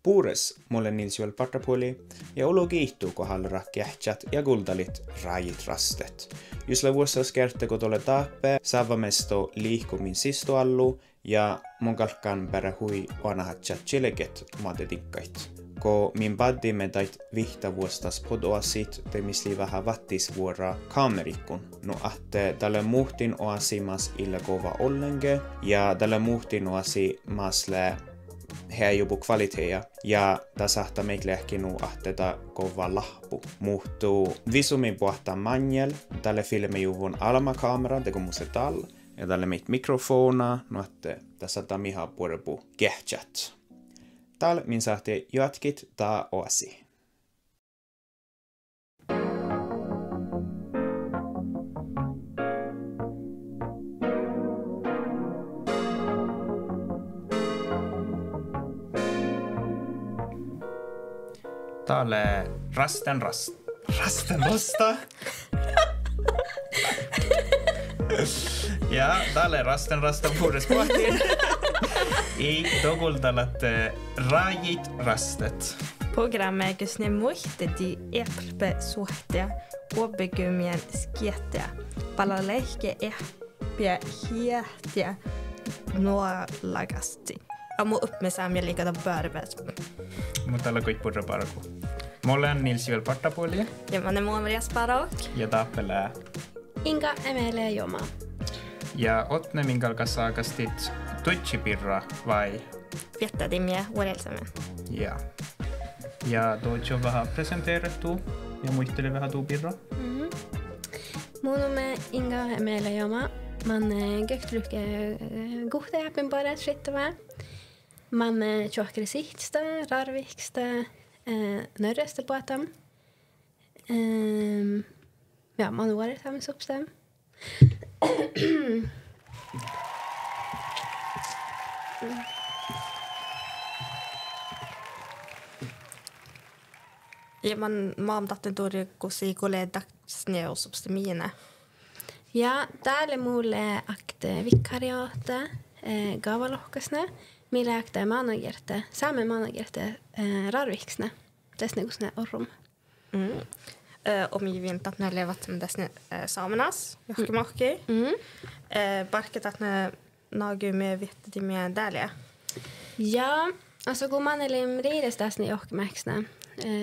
Puures mulle Nilsjuel partapuoli ja olo kiihtuu kohdalla kähtsät ja kultalit rajit rastet. Jusla vuosas kertoo tuolle taappe saavamesto liihkumin sistoallu ja mun kalkkaan perä hui oanahatsat chileket maatetikkait. Ko min baddimme tait vihta vuostas podoasit temisli vähän vattisvuoraa kaamerikkun. No ahte tälle muhtin oasimas illa kova ollenge ja tälle muhtin oasimasle heajubu kvaliteja ja tasahta meikleäkin nu ahteta kova lahpu. Muhtuu visumin puhtaa manjel, tälle filmijuvun almakamera, teko musta tal, ja tälle meit mikrofona, no että tässä tamiha puorepu kehtsät. Tal min sahti jatkit taa oasi. Täällä rasten rasta. Ja täällä rasten rasta puhudes pohtiin. I dokultalat rajit rastet. Programmet kus ne muhtedi äppelpe suhtia obegumien skietia. Pala lehke äppä hiehtiä nuolagasti. Amu uppmäämme liikata börvet. Mutta täällä kõik purra paraku. Mulla on Nilsjuel partapuoli. Ja mä olen Muomaria Sparok. Ja tappelää. Inga Emilia Joma. Ja otne minkä saakastit tuitsipirra vai? Viettädimiä uudelleen. Ja tuotsi on vähän presenteerattu ja muisteli vähän tuupirra. Mun on Inga Emilia Joma. Mä oon köktelykke kuhteäppin parat skittävää. Mä oon tjohkeri sihtstä, rarviksta, nörrestä puhutam. Ja mä oon vuodet tämmöis uppstem. Ja mä oon tahtin tuuri kusi kolledags neusubstemine. Ja täällä mulle akte vikariaata gavalohkasna, millä akte managerta, saamen managerta rarviksna, tässä nekusne orrum. Omgivint att ne levat med tässä saamenas, johkimahki. Parket att ne nagu med vittedi med dälja. Ja, alltså kun manelim riides tässä ne johkimäksna,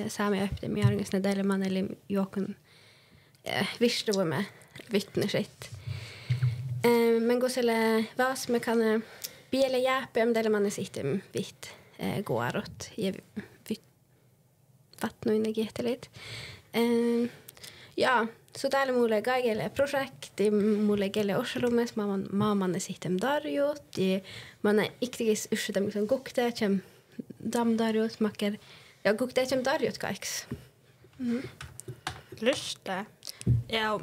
saame öppne med argasna dälja manelim johkun vistuume vittnesit. Men kun selle vaas me kan piele jääpä, men dälja manne sitten vitt gåarot ja vattnuinne kihtelit. Ja, så täällä mulle kaikille projekti, mulle kelle Oslomes, maamanne sitten darjut, ja manne iktikis yhtämisen kokteetjem damdarjut, makker, ja kokteetjem darjut kaiks. Lystä. Ja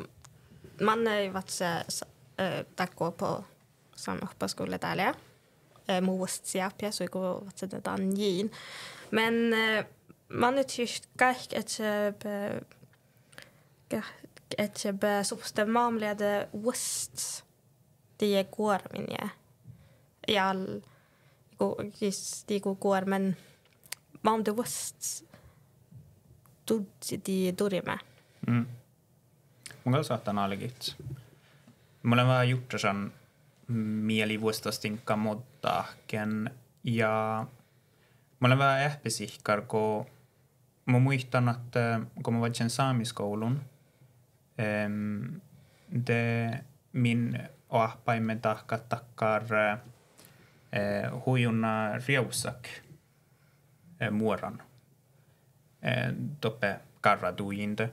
manne ei vatse takko på samma hoppaskola täällä. Muust siapia, så iku vatse tätä jiin. Men man är tyst kaikki, että be supste maamliade west det går minne. Ja just går men maam de west di durime. Mun kanssa saattaa naalikit. Mulla on vähän juttasan mielivuostastinkka mottaaken ja mulla on vähän ähpesihkar, kun mä muistan, että kun mä valitsin saamiskoulun, det min ahpaimme takkar huijunna riausak muoran toppe karraduinte.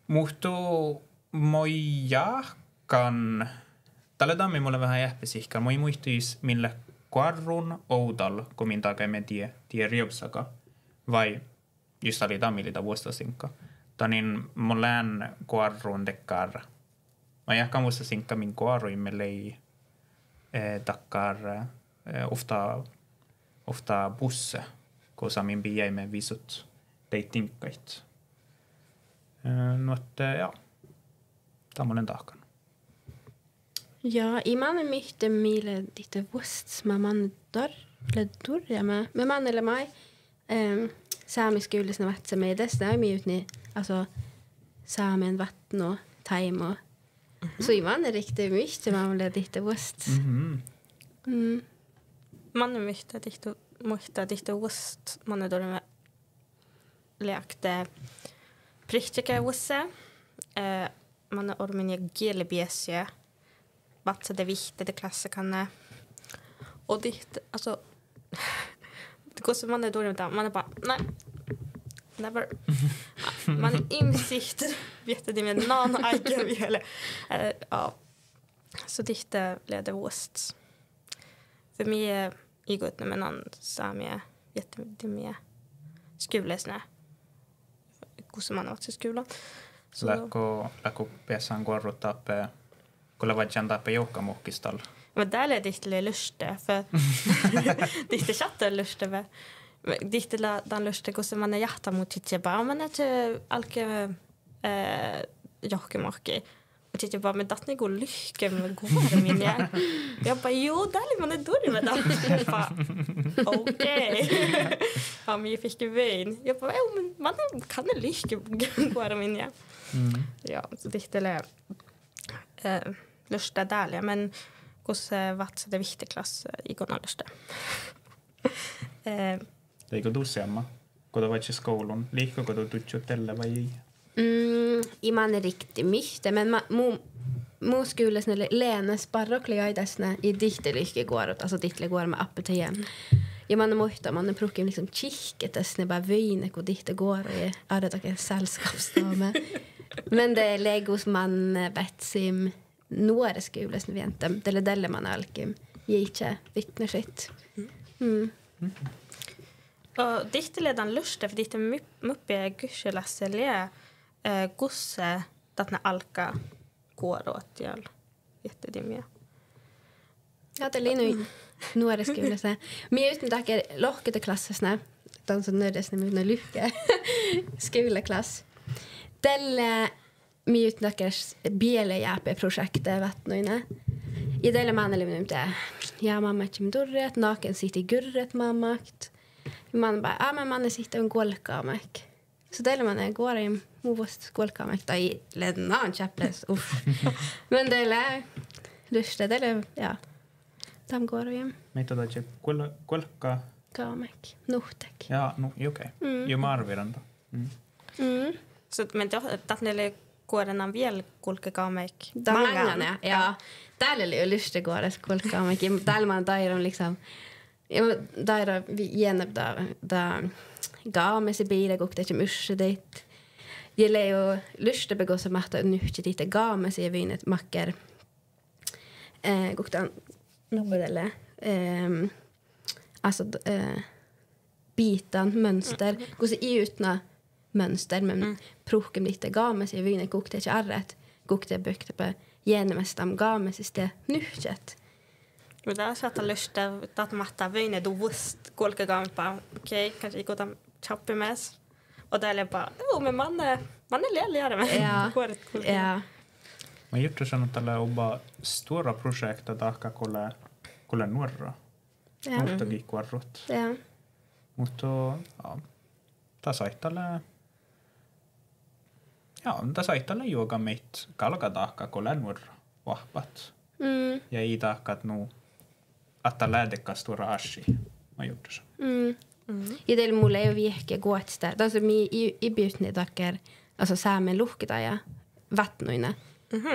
Muhtuu mojahkan, tällä tammi mulle vähän jähpesihkään, moi muistuis mille kuarrun outal, kun min takaimme tie riausaka, vai just oli tammilita vuostasinka. Tanin mun lään kuarruun tekkar. Mä jahkan vuostasinka min kuarruimme lei takkar ofta busse, kun samin biäimme visut teittinkait. No, että ja, tämmönen tahkan. Ja, i mannen myhte mille lite vuost, mä man dorre med. Men man eller mig saamiskuulisena vatsamme. Tästä on miutni, alltså saamen vatten och taimo. Så i man är riktigt mycket man blir lite vust. Man är mycket lite vust. Man är då med lekte prickchecka vusse. Man är ormen gelbjäsje. Vatsa det viktiga klassikerna. Och det alltså det går som man är dålig med man är bara nej. Never. Man är insikt vet det med någon egen eller ja. Så det leder våst. För mig i gott med någon som jag vet det med skolesnä. Hur som man har varit i skolan. Så läkko pesan korruttaa pe kun vajan pe joukkamukkistalla. Men där är det lite lustigt för det är chatta lustigt va. Det är den lustigt hur som man är hjärta mot titta bara man är till alke jockemocki. Och titta bara med datten går lycka med går min jag bara jo där man är dålig med datten. Okej. Ja men jag fick ju vin. Jag bara men man kan lycka går min ja så det är lustigt där men hos vart det viktig klass i gonalste. Eikö tuseamma? Kun du var i skolan, liikkuuko du tutsutelle vai ei? I man är riktigt mycket, men mu skulle snälla Lenes parrokliaidasna i dihtelyhke går åt, alltså dihtele går med apoteken. Ja man måste man prukim liksom kikketasne bara vine kun dihte går och arretaken sällskapsdame. Men det legos man vetsim nuore skules vientem, eller delle man alkim giitse vittneskitt. Och dihteledan luste för dihte muppe gyselasselle gosse datna alka går åt jall. Jättedimja. Ja, det är nuore skules. Mi utan taker lohkete klassasna, de som nördesne med lycka. Skoleklass. Delle mi utan taker bielejäpe-projektet vattnoina. I delle mannelim inte. Ja, mamma är inte durret, naken sitter i gurret mammakt. Man bara, men man sitter en golkamek. Så delle man går i movost golkamek da i ledna chaples. Men delle luste delle ja. De går vi. Mitä tää golka kamek, nuhtek. Ja, no okei. Jo marviran då. Så men att när går den väl golkamek. Många ja. Täällä oli luste går det golkamek. Täällä man där liksom ja, där vi genom där gav med sig bilen och det är mycket det. Jag leo luste begå så matta nytt det gav med sig vinet macker. Och den nobele alltså bitan mönster går så utna mönster men prokem lite gav med sig vinet och det är arret. Och det bökte på genomstam gav med sig det nytt. Men där satt lusta att matta vine då vust golka gampa. Okej, kanske gå tam choppa med. Och där är bara, men man är lelligare med. Ja. Ja. Mä juttu sanon tällä oba stora projekta tahka kolle nuorra. Ja. Mutta kikkuarrut. Ja. Mutta ja, tasaittale. Ja, tasaittale juoga meit kalka tahka kolle nuorra vahvat. Ja i tahkat nu att lärdeka stora ashi. Mä juttu sanon. I del mulle ei viehke guotsta. Alltså mi i bjutne tacker alltså saamen luhkita ja vattnoina.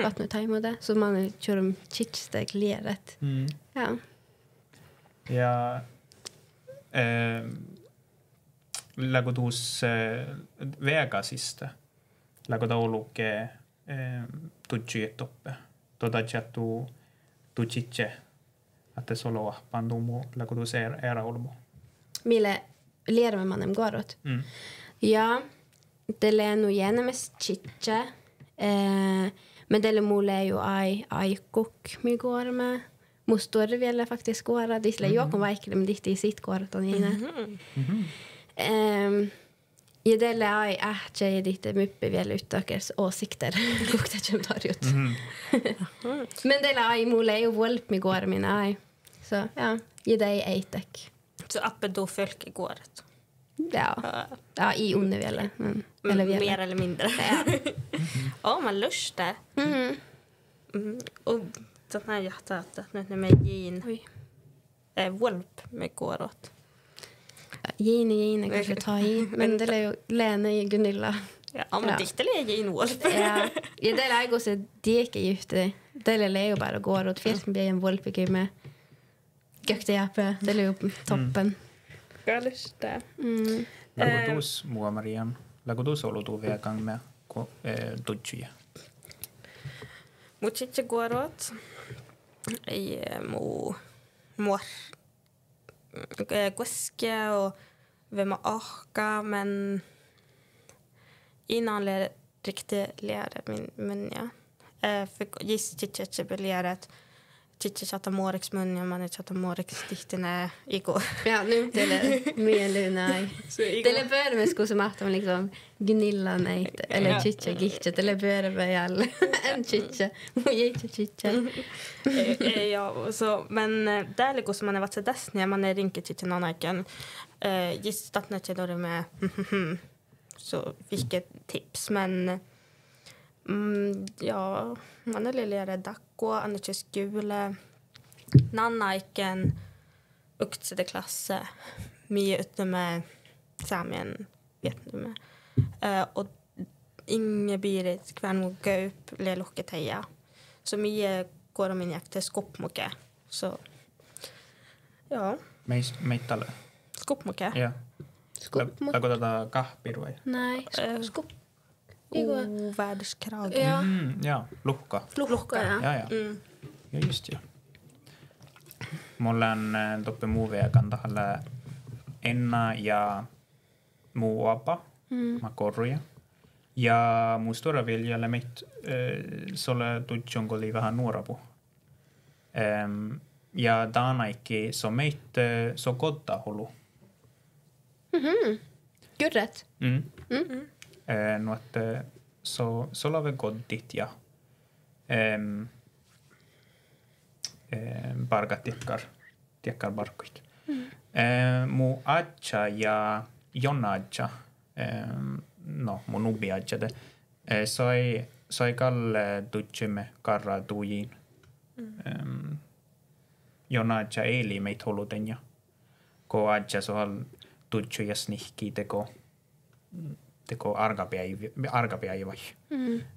Vattnotaimuda så man kör chitsteg leret. Ja. Ja lagotus vegasista. Lagotauluke tutsietoppe. Todachattu tutsitse. Att soloa pandumu lagotus era ulmu. Mille lärmer man dem garot. Ja, det lär nog genom chitcha. Men det mulle ju ai kok mi går med. Mustor vill faktiskt skåra det lär jag kom verkligen med ditt i sitt garot och inne. I det lär ai ätje ditt muppe vill utökers åsikter. Luktar som tar ut. Men det lär ai mulle ju volp mi går min ai. Så ja, i det eitek. Så appen då folk går det. Ja, i unne vielä. Eller vielä. Mer eller mindre. Ja, man lustar. Och den här hjärtat att nu med Jean Wolp med går åt. Jean kanske ta i. Men det är ju Lena i Gunilla. Ja, men det är Jean Wolp. Ja, det är ju så det är ju det. Det är ju bara går åt fisk med en Wolp i med. Gökte jappe, det är ju toppen. Ja, lustar. Lagotus mua Marian. Lagotus olutu vegan med tutsuja. Mut sitten går åt. Mår koske och vem ahka, men innan det riktigt lärde min mun, ja. För just titta belärde titta chatta Morex mun, ja, man chatta Morex diktene igår. Ja, nu till det mer Luna. Det är börja med sko som att de liksom Gunilla nej eller chicha gitcha eller börja med all en chicha och chicha. Ja, så men där ligger som man har varit så dess när man är rinkat till någon annan. Just att när jag då med så fick ett tips, men ja, man är lilla dacko, annars skule. Nannaiken uksede klasse mye ute med Samien, vet du med. Och inge birit kvän må gå upp le lukket heia. Så mye går om in jakt till skoppmoke. Så ja. Meittale. Skoppmoke. Ja. Skoppmoke. Lago tätä kahpirua. Nej, skopp. Världskrage. Ja. Ja, lukka. Lukka, ja. Ja. Ja, just ja. Mulla on toppe muu vegan tahalle Enna ja muu apa, mä korruja. Ja muu stora viljalla meit solle tutsun oli vähän nuorapu. Ja daanaikki so meit so kotta hulu. Good rätt. No että so lave koddit ja barkat tiekkar barkuit. Mu adja ja Jonna adja, no mun ubi adja de, sai kalle tutsumme karra tujiin. Jonna adja eili meit holuten ja ko adja sohal tutsu ja snihki teko argapäivä.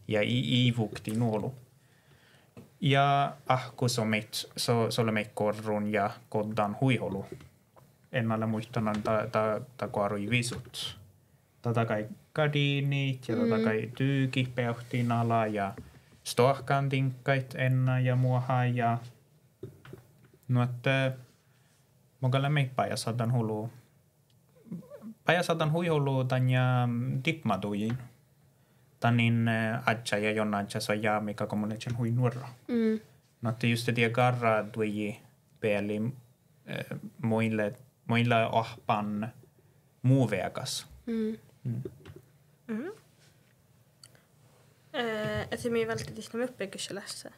Ja iivukti nuolu. Ja ahku solle meit korrun ja koddan huiholu. En ole muistanut ta koarui visut. Tätä kai gardinit ja tätä kai tyyki peuhtiin ala ja stohkan tinkkait enna ja muoha ja no että mogalle meit pajasadan hulu. Pajasadan huiholu tän ja dipmatujiin. Tannin adja ja Jonna adja so ja mikä kommunikation hui nuorra. No että just det garra tuji peli muille ahpan muuveakas. Että me välttämättä sitä uppbyggelselässä.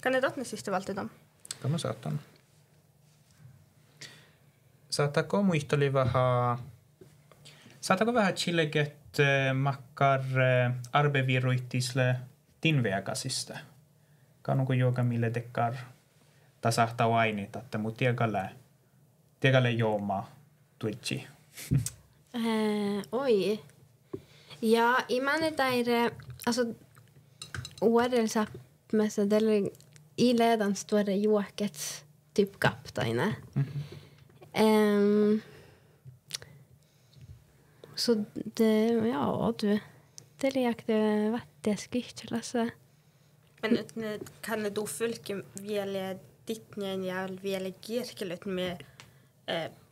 Kan det att ni sista valde dem? Kan man saatan. Saatako muisteli vähän chilleget makkar arbeviruittisle tinveakasista. Kanuko joka mille tekkar tasahta vainita, että mut tiekalle jooma tuitsi. Oj. Ja, imane taire, alltså årelsa med det i ledan står det juokets typ kaptaine. Så det, ja, det lekte vatteskihtelassa. Men kan det då fölka välja ditt nya välja kirkelut med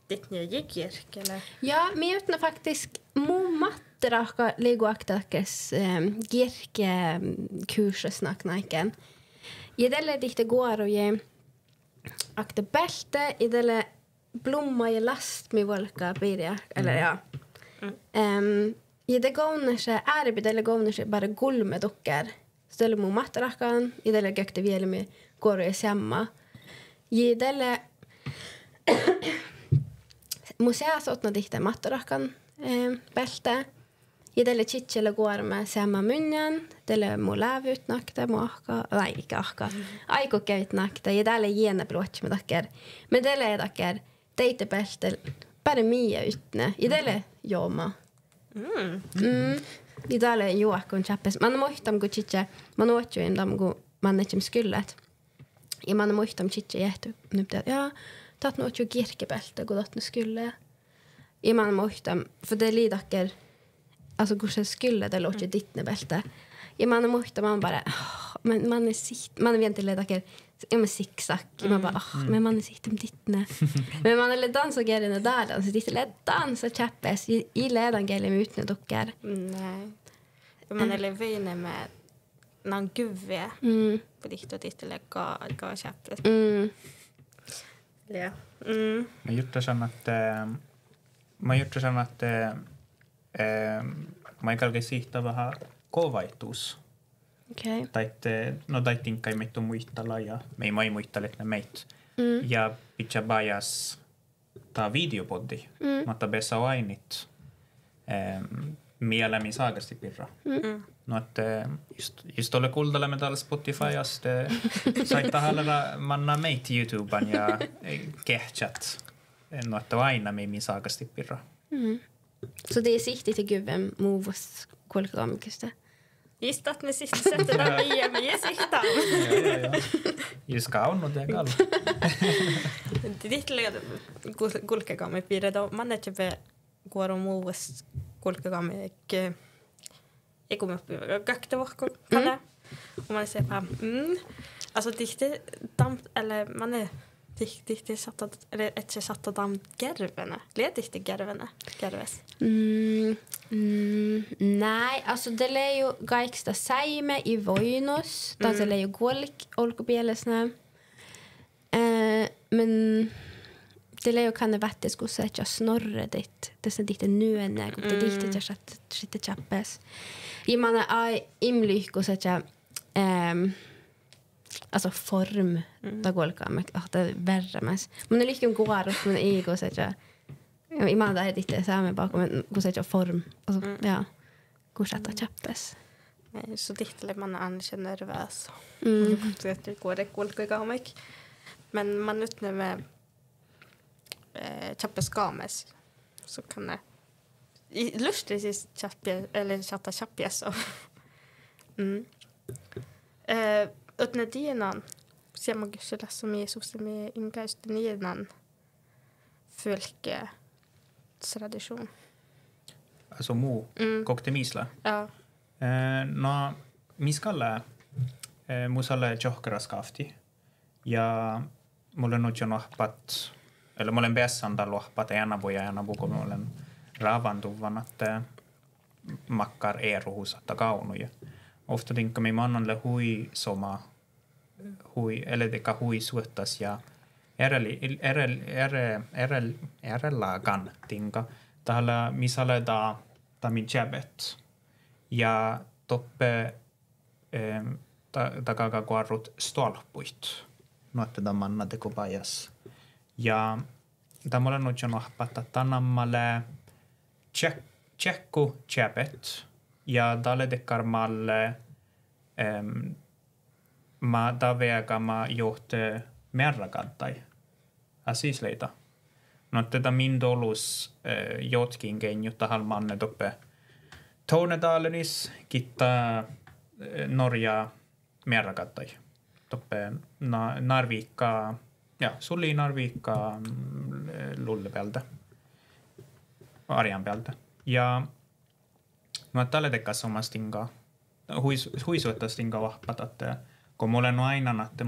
ditt nya kirke eller? Ja, me utna faktiskt mumatteraka liguaktakes kirke kursesnaknaiken. Idelle dikte går och ge akte bälte idelle blomma i last med volka birja eller ja. I det gånger så är det dele gånger så bara gull med dockor. Ställer mu matrakan i dele gökte vielä med går och semma. I dele museassa ottanut tihtä mattorahkan peltä. Ja tälle chichelle kuorma sama munnen, tälle mu lävyt nakta mu ahka, tai ikke ahka, aiku käyt nakta, ja tälle jäänä pluotsi me takker. Men tälle takker teitä peltel, bara mia ytne, ja tälle jooma. Ja tälle juokun chappes. Man muistam kun chiche, man ootjuin dam kun man etsim skyllet. Ja man muistam chiche jähty, nyt ja taat nu ootju kirkepeltä, kun taat nu skulle. Ja man muistam, för det lidakker, alltså kun se skulle det låter ditt nebälta. Ja man måste man bara men man är sitt man vet inte lägga jag zigzag man bara men man är sitt om ditt nä. Men man är dansa gärna där dans det är dansa chappes i ledan gäller utne dockar. Nej. Man är levine med någon guvve. På ditt och ditt lägga chappes. Ja. Mä juttusin, että mä ei kalke siitä vähän kovaitus. Okei. Tai tinkkai meitä muistella ja me ei muistella, että meitä. Ja pitää bajas tää videopoddi. Mutta bessa ainit mielemi saakasti pirra. No, että just ole kuultelemme täällä Spotifyasta. Saittaa hallella manna meitä YouTuben ja kehtsät. No, että aina me saakasti pirra. Så det är siktigt till gubben movos kolkamikista. Just att me sitten sätter den nya med Jessica. Ja. Just kaunut ja kall. Ditt led kulkekamme piirreda. Man är typ går om movos kulkekamme jag kommer upp gakta vårko kan det. Och man ser på alltså det damp eller man är det satt att eller ett satt att damp gervene. Led inte gerves. Nej, alltså det är ju gaiksta saime i Voinos. Det är ju olkopielesnä. Men det är ju kan det vette skulle säga snorre dit. Det är lite nuenne och det dit jag sitter chappes. I man är imlyko säga alltså form da golkamme att det värre mest. Men det liksom går upp men ego säga i man där lite så med bakom men gå säga form alltså ja går sätta chappes. Nej så det man är nervös. Så det går det golkamme. Men man utne med chappes games så kan det i lustigt chappes eller chatta chappes så. Utne dienan ser man kyllä som Jesus med inkäisten dienan fölke tradition. Alltså kokte misla. Ja. No miskalle musalle johkaraskafti. Ja mulle nyt jo nohpat eller mulle bessan dallohpat ena kun mulle ravantuvan että makkar eruhus että kaunuja. Ofta tinka mi mannalle hui soma hui eletika hui suhtas ja erelaagan tinka tällä misalle ta min jabet ja toppe takaka kuarrut stolpuit notte da manna teko pajas ja tämä on nyt jo nohpatta tanammalle tjekku jabet ja dalle dekkarmalle ma davega ma johte merrakantai asisleita. No tätä min dolus jotkin genju tahal manne toppe Tornedalenis kitta Norja merrakantai. Toppe Narvika ja sulli Narvika lullepeltä. Arjan peltä. Ja no tälle tekkas omastinga huisuettastinga vahpat, että kun mä olen aina, että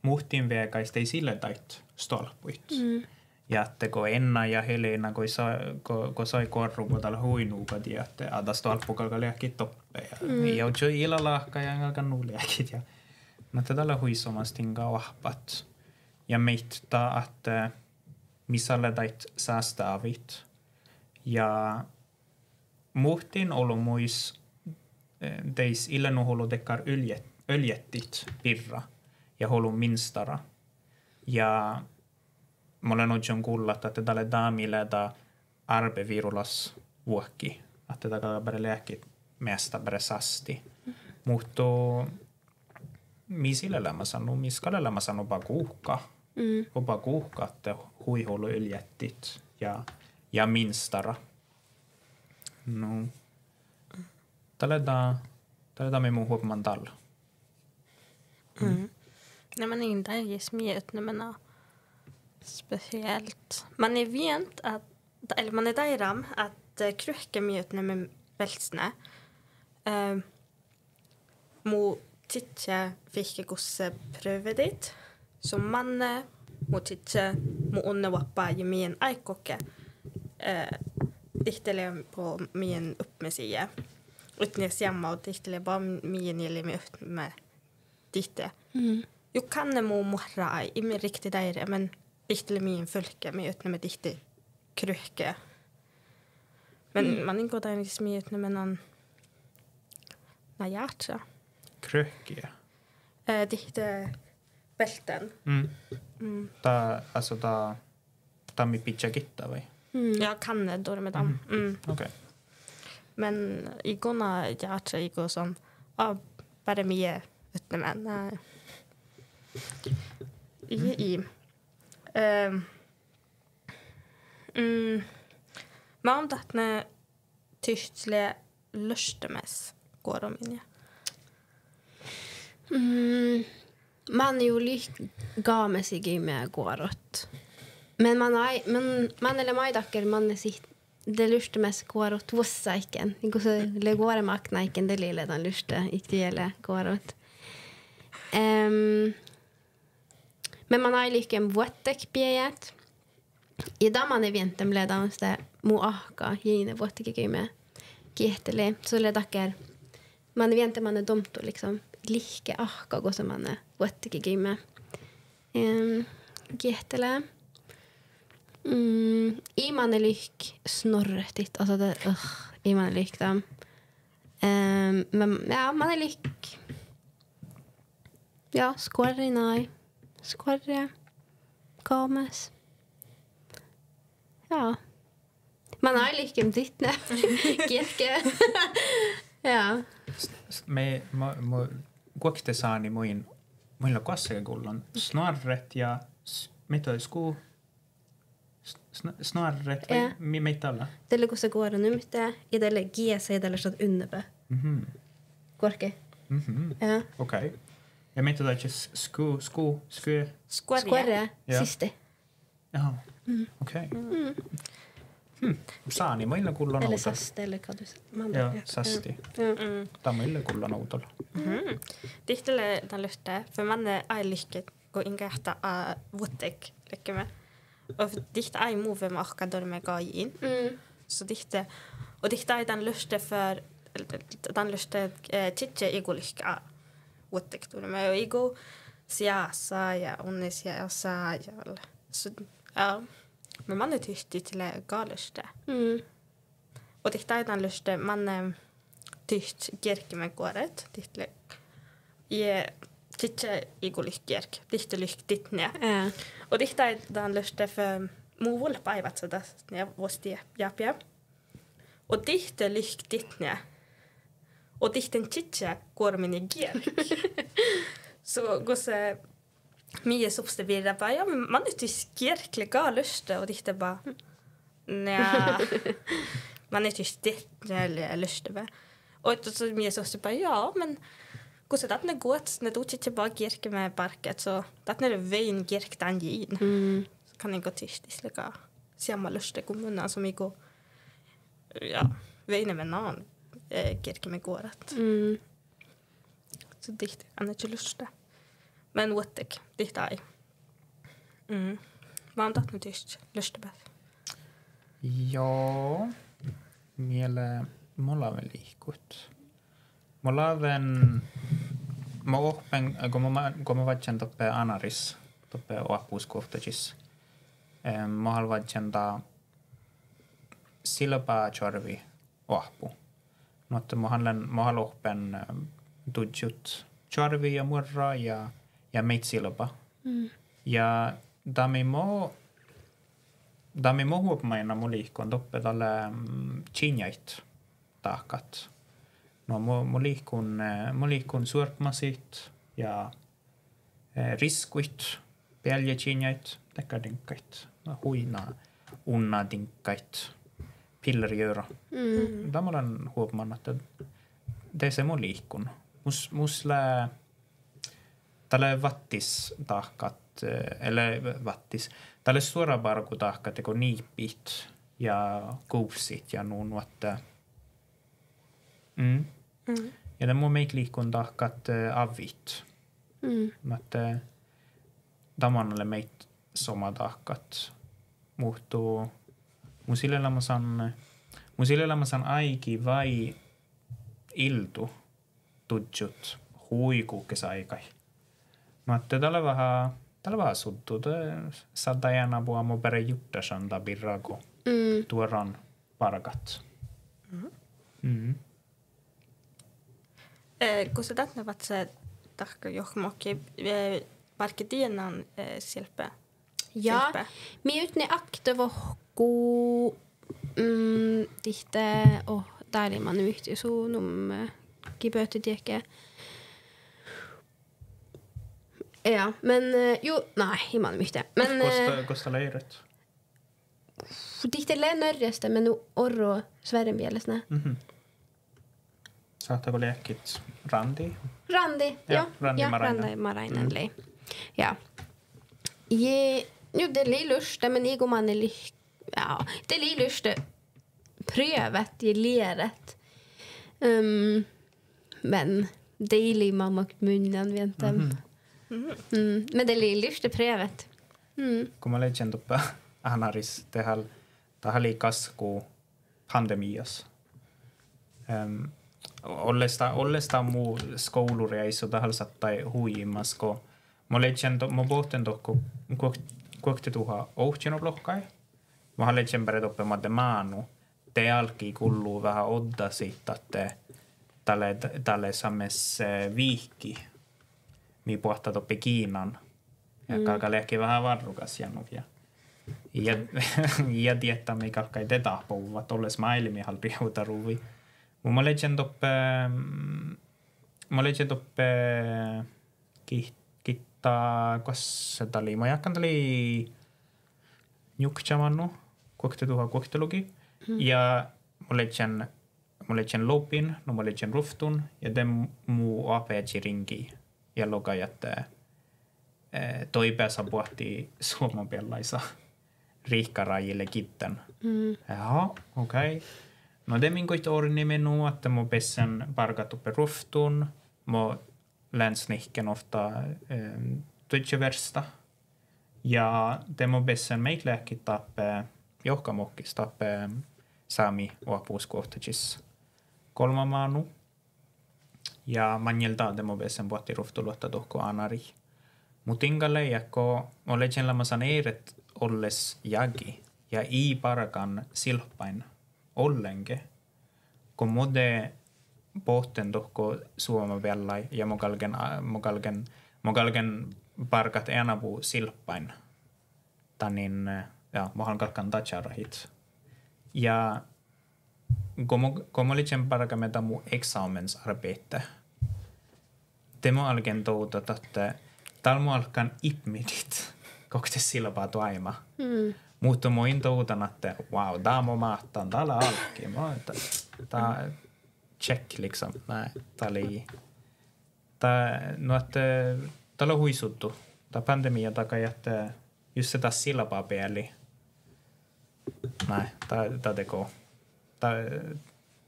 muhtin veekaista ei sille tait stolpuit. Ja että kun Enna ja Helena, kun sai korruun tällä huinuukat ja että ada stolpukalka liäkki toppe. Ja jo ilalahka ja engalkan nuuliäkit. Ja mutta tällä huisomastinga vahpat. Ja meitä, että misalle tait säästävit. Ja muhtin ollut muis teis illan holu dekkar öljettit pirra ja holu minstara. Ja mulla on jo kuullut, että tälle daamille da arbevirulas vuokki, että tätä bare lääkki mesta bare sasti. Mutta misillä mä sanon, miskalla mä sanon kuuhka. Opa kuuhka, että huihulu yljättit ja minstara. No. Tällä me muu huomaan tällä. Nej, men inte är smidigt, men speciellt. Man är vant att, eller man är där att kröka mjöt när man välsna. Mo titta vilka gosse pröva dit. Så man mo titta mo undervappa i min aikoke. Dihtele på min uppmässiga. Utnäs jamma och dihtele bara min eller med upp med ditte. Jo kan det må morra i min riktigt där, men dihtele min fölke med utnä med ditte kröke. Men man ingår där i smidigt med någon na hjärta. Kröke. Ditte bälten. Ta mi pitcha gitta vai? Jag kan det då med dem. Okej. Men igåna hjärta igår som bara mer utnä men man om att när tystle lustemes går de in. Man ju gav med sig med gårot. Men man eller majdacker man är sitt det lustemes gårot vossaiken. Niinku se le gåre maknaiken det lille den luste iktiele gårot. Men man har lycken vuottek pieet. I daman är vintem ledans det mu ahka jine vuottek med kiehtele. Så ledacker man är vintem man är domto liksom lika ahka gå som man är vuottek med. Kiehtele. I man är lyck snorretigt alltså det i man är lyck dem. Men ja man är lyck. Ja, skorre nej. Skorre. Kames. Ja. Man har lyckan ditt nu. Kirke. Ja. Me kuokte saani muilla kassakullan snarret ja mitä sku snarret vai mitä alla. Tällä kun se kuora nymtä ja tällä giesa ja tällä sot unnepä. Korke. Ja. Okei. Ja mitä tällä Skorre. Siste. Jaha. Okei. Saani muilla kullan Eller outolla. saste eller kadus. Ja, sasti. Tämä muilla kullan outolla. Dihtele den lyfte för man är lyckat gå in gärta vuottek lycka och dikt är move med och då med gå in. Så dikte och dikte är den lyfte för den lyfte titje i lycka vuottek då med och gå siasa ja onnesia sa ja så ja men man är tyst till galeste. Och dikte är den lyfte man tyst gerke med gåret ditle je titje igulikjerk dihte lyk ditne och dihte är den lyste för movol päivät så där när vosti japia och dihte lyk ditne och dihten titje går min gerk så går se mye subste vidare bara ja men man är ju skerkliga lyste och dihte bara nja man är ju ditne lyste va och så mye subste bara ja men kun se tatne gott när du tittar bara girke med parket så tatne det vein girk den gin. Så kan jag gå tyst islägga samma luste kommunen som igår. Ja, vein med någon girke med gåret. Så dikt är inte luste. Men wottek dikt är. Man tatne tyst luste bäst. Ja. Mulla väl liikut. Mulla on kun mä vatsen toppe anaris toppe oappuuskohtajis. Mä haluan vatsen silpaa chorvi oappu. Mutta mä haluan oppen tudjut chorvi ja murra ja meit silpa. Ja dami Dami mohuopmaina mu liikkuun toppe tälle chinjait tahkat. No mu liikkuun suorpmasit ja riskuit, pelje chinjait, tekadinkait, huina unnadinkait, pillerijöra. Tämä olen huomannut, että se mu liikkuun. Musle tälle vattis tahkat, eller vattis. Tälle suorabarku tahkat, teko niipit ja kuusit ja nuun, että ja mun meik liikkuun tahkat avit. Että tamannalle meit soma tahkat muhtuu musille mä san aiki vai iltu tutsut huikuukes aikai. Mutta tällä vähän suttuu. Saattaa jäädä apua mun pere juttasan tai birraku tuoran parkat. Kun sä tätnävät se tahka johmokki, varkki tiennan silpä? Ja, mi utne aktivohku tihte tailiman yhtiösuunum kipööttitiekkiä. Ja, men nej, iman mycket. Men kosta leiret. Tihte lennörjästä men orro Sverigen mielesnä. Saattako lekkit Randi? Randi, ja. Randi Marainen. Ja. Nu det är lust men ni går man det är lust prövat i leret. Men det är mamma munnen vänta. Men det är lust prövat. Kun mä leitsen tuppa Anaris tähän kasku pandemias. Ollesta muu skoulureissu tähän sattai huimasko. Mä pohten tohku kuokti tuha ohtjeno blokkai. Mä leitsen pere toppe madde maanu. Te alki kulluu vähän oddasi tälle sammes viikki. Mi pohtaa toppe Kiinan. Ja kalka lehki vähän varrukas jannuvia. Ja tietää mi kalkai te tahpouvat olles maailmi halpi uutaruvi. Mä leitsen toppe kittaa kossa tali. Mä jakkan tali njukchamannu kuokteluki. Ja mä leitsen lopin, no mä leitsen ruftun ja den muu apeetsi rinki. Ja lokajat toipäänsä pohtii suomenpellaisa riihkarajille kitten. Jaha, okei. No det min koit orni menu, että mä pessen parkat uppe ruftun. Mä länsnicken ofta tutseversta. Ja det mä pessen meiklähki tappe johkamokkis tappe saami uapuuskohtajis kolmamaanu. Ja manjelta det mä pessen pohti ruftuluotta tohko anari. Mutingalle jakko olejen lamasan eiret olles jagi ja i parakan silppain ollenke. Kun mode pohten tohko suomavellai ja mokalgen parkat enapu silppain. Tanin ja mohan kalkan tacharahit. Ja kun olejen paraka med mu examensarbete. Temo algen touta että talmo alkan ipmidit kokte silpaa tuaima. Mutta moin toutan, että wow, daamo mahtaan, täällä alki. Tää check liksom. No että täällä on huisuttu. Tää pandemia takaa, että just se taas silpaa peli. Näin, tää teko.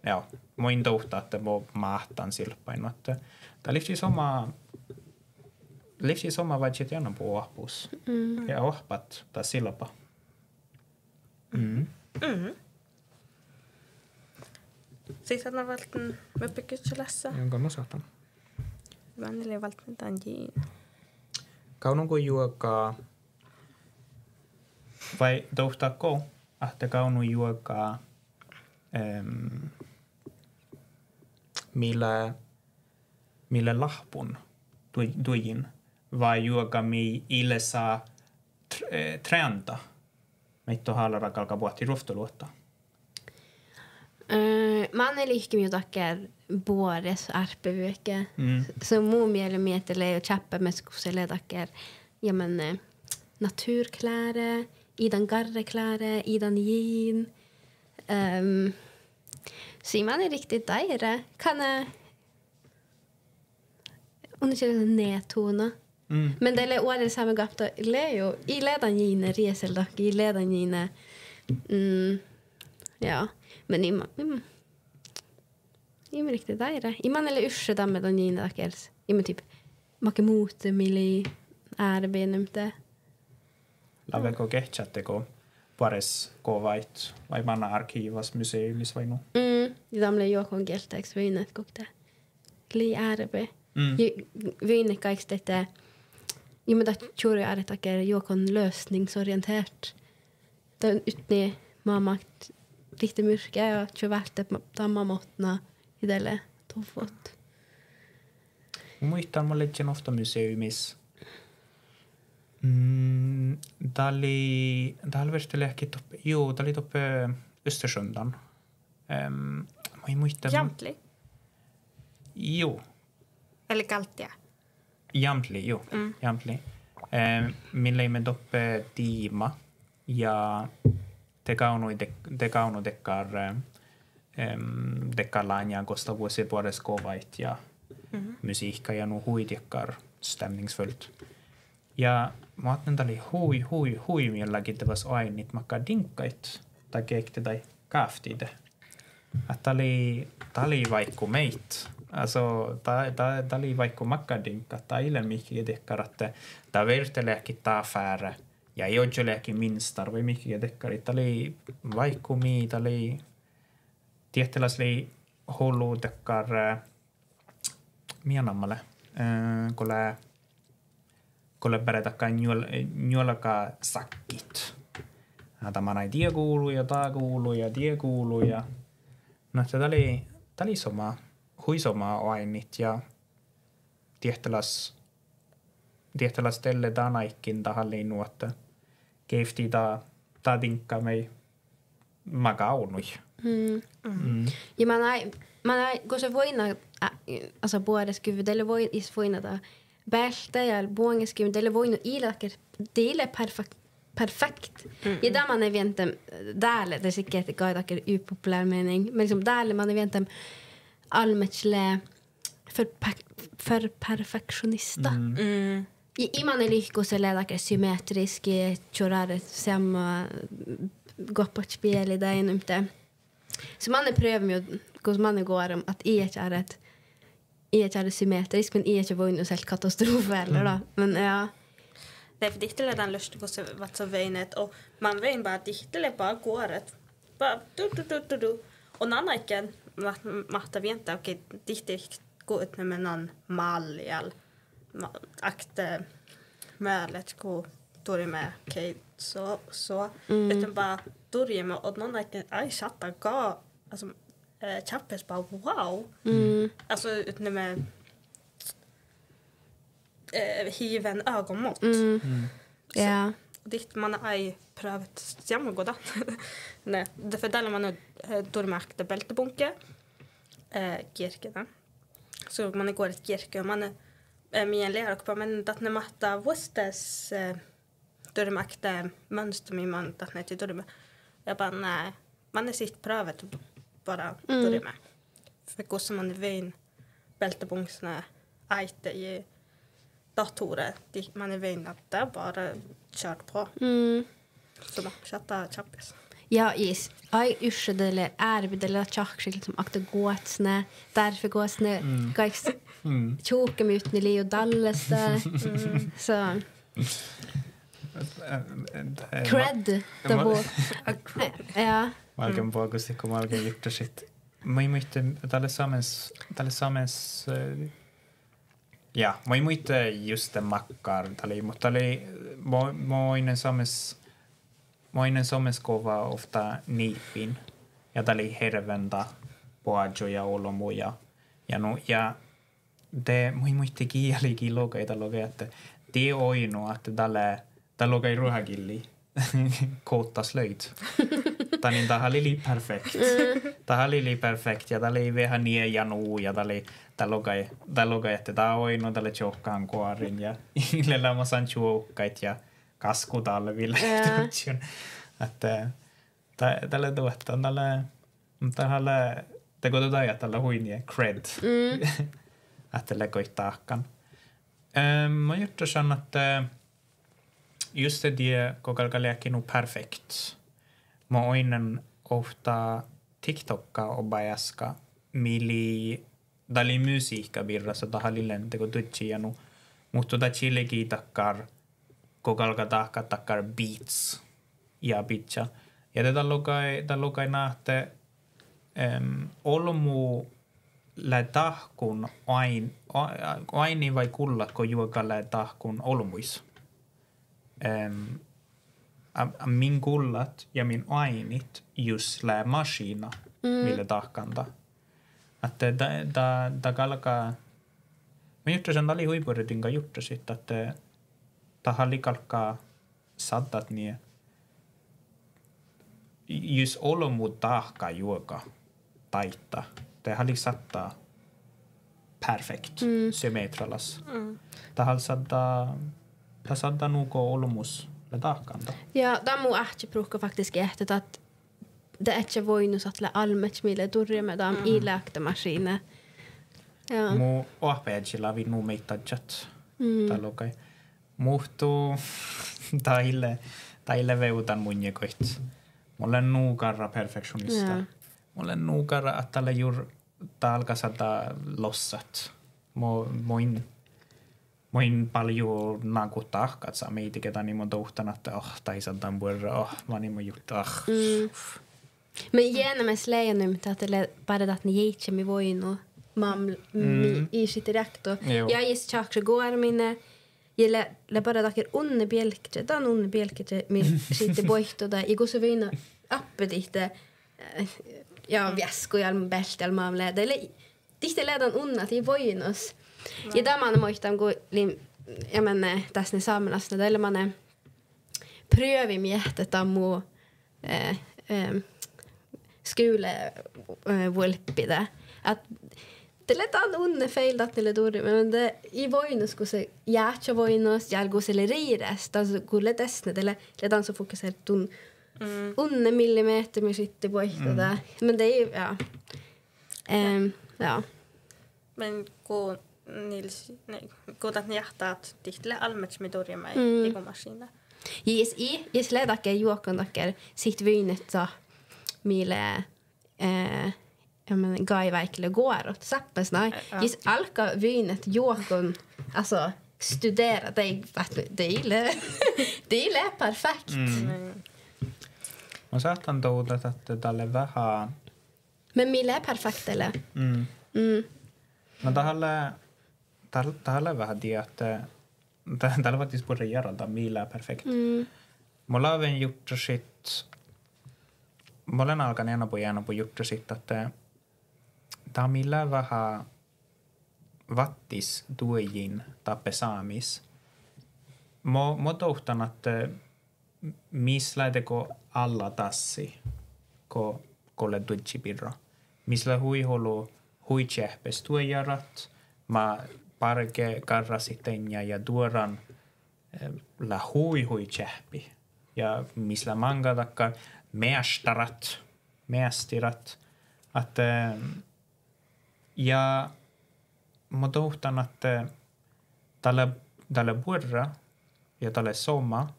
Joo, moin touta, että mo mahtaan silpain. No että tää livsis oma vaitsit jannan puu ohpuus. Ja ohpat tää silpa. Sitten on valten möppikysselässä. Jonka mä saatan. Vanille valten tanjiin. Kaunonko juokaa vai touhtaako, että kaunun juokaa millä lahpun tuijin vai juokaa mi ille saa tränta meitä haalera kalka puhti ruftuluotta. Man är lika mycket tackar båres arpevyöke. Så mun mielen miettelee jo tjäppämeskuselle tackar ja men naturkläder, idan garrekläder, idan jean. Så man är riktigt där. Kan underkänna nedtona. Men det är året samma gapta Leo i ledan jean reseldock i ledan jean. Ja, men i riktigt där. I man eller urse damme don jean dackers. I men typ makemote mili ärbenumte. Laveko kehtsättekö pares kovait vai manna arkivas museillis vai no? Damle jokon geltäks vynet kokte. Li ärbe. Vynet kaiks dette. I men dat tjuri äretaker jokon lösningsorienterat. Den utne mamakt riktigt mycket och tjuvärte tamma måttna i delle toffot. Muistan mä leggen ofta museumis. Täällä versteleäkin täällä toppe Östersjöndan. Mä ei muista. Jamtli. Joo. Eller Galtia. Jamtli, joo. Jamtli. Millä ei me toppe tiima ja te kaunu dekkar laanjaan kosta vuosi puolesta kovait ja musiikka ja nu huidjekkar stämningsfullt. Ja mä ajattelin, että oli hui milläkin tavas ainit makka dinkkait tai keekti tai kaaftiide. Että oli vaikku meit. Alltså, ta oli vaikku makka dinkka tai ilman mikä dekkar, että ta verteleekin ta affäre ja jodjoleekin minstar vai mikä dekkari. Ta oli vaikku mii, ta oli tietteläs oli hullu dekkar mianammalle, kolle berätakkaan njolka sakkit. Tämä näin tie kuuluu ja taa kuuluu ja tie kuuluu ja no tämä oli huisomaa ainit ja tietteläs telle tanaikkin tahalliin nuotta keifti ta tinkka mei makaunui. Ja man är går så voina alltså båda skulle det var is voina där bälta ja bångeskum det var ju ilaker det är perfekt. Ja där man eventem där det säkert gaidaker upopulär mening men liksom där man eventem allmätsle för perfektionista. I man är lika så lädaker symmetrisk chorare samma goppot spel i det inte. Så man prövar ju hur man går att är symmetrisk men är inte vån och helt katastrof eller då. Men ja. Det är för diktele den lust på så vad så vänet och man vet bara diktele bara går det. Bara du. Och någon annan matta vänta okej diktigt gå ut med någon mall i all akte mölet gå då det med okej så utan bara då med och någon annan chatta gå alltså chappes bara wow. Alltså utan med hiven ögonmått. Ja. Och ditt man har prövat samma goda. Nej, det för där man då märkte bältebunke kirkena. Så man går ett kirke och man med en lärare på men att när matta våstes då det märkte mönster med man att när till då jag bara nej man är sitt prövat bara då det med. För går som man vin bältebunksna äte i datorer man är vin att det bara kört på. Så då chatta chappes. Ja, is. Ai yhdelle ärvidelle chaksil som akta gåtsne. Därför gåtsne kaiks tjokemutni liu dallesta. Så cred tabo. Ja. Malken puhuisi, kun malken juttu sit. Mä ei muista, tälle samens ja, mä ei muista just den makkar, mutta oli moinen someskova ofta niipin ja tali herventa poajo ja olomuja ja te mä ei muista kielikin logeita että te oinu että tälle logai ruhakilli kouttas löit. Niin tämä oli perfekt. Tämä oli perfekt ja tämä oli vähän niin ja nuu ja tämä lukai, että tämä on oinu tälle tjokkaan kuorin ja illellä mä saan tjokkait ja kaskutalville. Että tälle tuottaa tälle tekotetaan ja tällä huinie cred. Että lekoittaakaan. Mä juttusan, että just det kokalka läkinu perfekt. Mä oinen ofta TikTokka obajaska mili dali musiikka birrassa tahalillen teko tutsianu. Mutta ta chilegi takkar kokalka takkar beats ja pitcha. Ja tätä lukai nähte olmu lä tahkun aini vai kullatko juoka lä tahkun olmuis. Min kullat ja min ainit just lä maskina mille tahkanta. Että da kalkaa mä juttasin ali huipuritinka juttasit että tahalli kalkaa sattat niin just olmu tahka juoka taita. Det har liksom satt perfekt symmetralas. Tahal sadda nuko olmus le tahkanta. Ja tamu ähtipruhka faktiskt ehtet att det är inte voinut att lä almet mille turja med dem i läktämaskinen. Ja. Mu ohpeetsilla vinnu meittajat. Talokai. Muhtu taille veutan munjekoit. Olen nuukarra perfektionista. Ja. Olen nuukarra, että tällä juuri alkaa saada lossat. Moin paljon nakuttaa, katsaa meitä, ketä niin mun tohtana, että tai saadaan puolella, mä niin mun juttu, Men gärna med slägen att det bara att ni gick med voino mam i sitt rekto. Jag är chakra går mina jag bara dagar unne bjälkte dan unne bjälkte med sitt boito där. Jag går så vina appet inte ja väsko ja bäst eller mam läder eller inte lädan unna till voinos. Ja där man måste gå jag menar tässä ne samlas när eller man prövar med hjärtat ammo skulle vulpida att det lätan unne fel att det dåligt men det i voinos skulle se jätcha voinos jag går seleriras alltså skulle desne det lätan så fokuserar tun unne millimeter med sitt boita där men det är ja ja men kun Nils kuutat njahtaat tihtille almets med torjamäi ekomaskina. Yes lädake juokondaker sitt vynetta mille jag menar gaiväikille går åt sappesnai. Yes alka vynet juokon alltså studera det är perfekt. Mä saatan toudata, että tälle vähän men mille är perfekt eller? No tälle vähän tiedä, että tällä vaatisi puhuta järjeltä millä perfekt. Mulla on juttu sit mä olen alkanut enää på juttu sit, että tämä millä vähän vattis tuojin tappe saamis. Mä tohtan, että missä lähdekö alla tassi, kun kolle tuojipirra. Missä hui tjehpes tuojarat. Mä parke karrasiten ja duoran la hui tjehpi. Ja missä manga takkar mästirat. Että ja mä tohtan, että tälle vuorra ja tälle soma